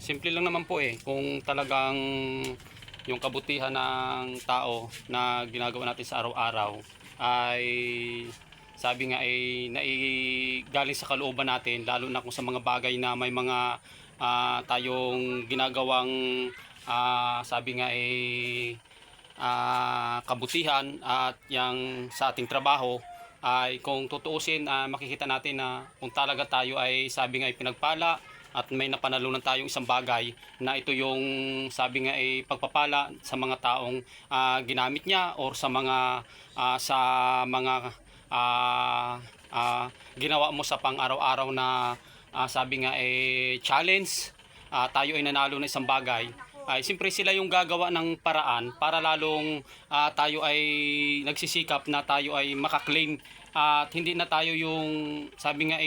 Simple lang naman po kung talagang yung kabutihan ng tao na ginagawa natin sa araw-araw ay sabi nga ay galing sa kalooban natin, lalo na kung sa mga bagay na may mga tayong ginagawang sabi nga kabutihan at yang sa ating trabaho ay kung tutuusin makikita natin na kung talaga tayo ay sabi nga ay pinagpala at may napanalunan tayong isang bagay na ito yung sabi nga ay pagpapala sa mga taong ginamit niya or sa mga ginawa mo sa pang-araw-araw na sabi nga challenge, tayo ay nanalo ng isang bagay, ay siyempre sila yung gagawa ng paraan para lalong tayo ay nagsisikap na tayo ay makaklaim at hindi na tayo yung sabi nga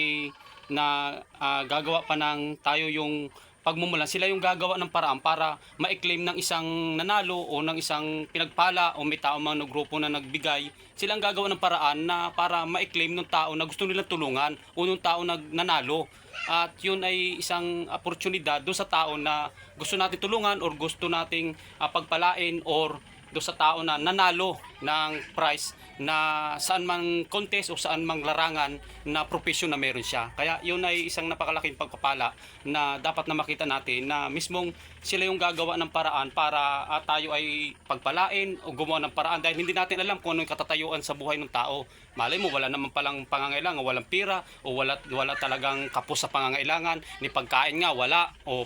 na gagawa pa ng tayo yung pagmumulan. Sila yung gagawa ng paraan para ma-claim ng isang nanalo o ng isang pinagpala o may tao mang grupo na nagbigay. Silang gagawa ng paraan na para ma-claim ng tao na gusto nilang tulungan o ng tao na nanalo. At yun ay isang oportunidad doon sa tao na gusto natin tulungan or gusto nating pagpalain or doon sa tao na nanalo ng prize na saan mang contest o saan mang larangan na profesyon na meron siya. Kaya yun ay isang napakalaking pagpapala na dapat na makita natin na mismong sila yung gagawa ng paraan para tayo ay pagpalain o gumawa ng paraan dahil hindi natin alam kung ano yung katatayuan sa buhay ng tao. Malay mo, wala naman palang pangangailangan, walang pira o wala talagang kapos sa pangangailangan, ni pagkain nga wala o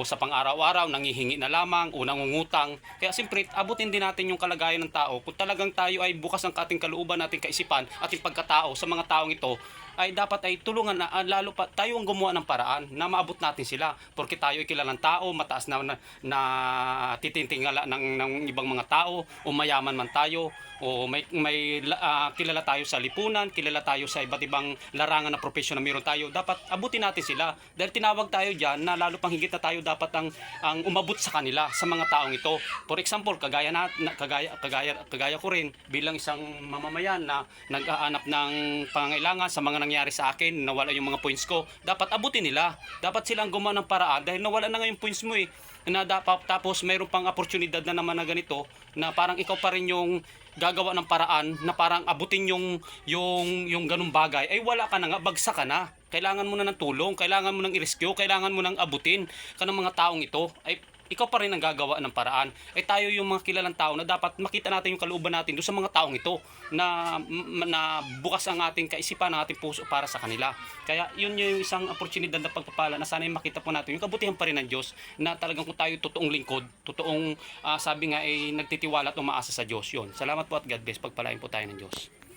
sa pang-araw-araw nangihingi na lamang o nangungutang. Kaya siyempre abutin din natin yung kalagayan ng tao. Kung talagang tayo ay bukas ang ating kalooban, ating kaisipan, ating pagkatao sa mga taong ito, ay dapat ay tulungan na lalo pa tayo ang gumawa ng paraan na maabot natin sila porque tayo ay kilalang tao, mataas na titintingala ng ibang mga tao o mayaman man tayo o may kilala tayo sa lipunan, kilala tayo sa iba't ibang larangan na profesyon na meron tayo. Dapat abutin natin sila dahil tinawag tayo diyan na lalo pang higit na tayo dapat ang umabot sa kanila, sa mga taong ito. For example, kagaya ko rin bilang isang mamamayan na nag-aanap ng pangangailangan sa mga nangyari sa akin, nawala yung mga points ko, dapat abutin nila. Dapat silang gumawa ng paraan dahil nawala na nga yung points mo na dapat, tapos mayroon pang oportunidad na naman na ganito na parang ikaw pa rin yung gagawa ng paraan na parang abutin yung ganung bagay, ay wala ka na nga, bagsak ka na. Kailangan mo na ng tulong, kailangan mo ng i-rescue, kailangan mo ng abutin ka ng mga taong ito. Ay ikaw pa rin ang gagawa ng paraan. Ay tayo yung mga kilalang tao na dapat makita natin yung kalooban natin doon sa mga taong ito na bukas ang ating kaisipan, ang ating puso para sa kanila. Kaya yun yung isang oportunidad na pagpapala na sana makita po natin yung kabutihan pa rin ng Diyos na talagang kung tayo totoong lingkod, totoong sabi nga nagtitiwala at umaasa sa Diyos. Yun. Salamat po at God bless. Pagpalain po tayo ng Diyos.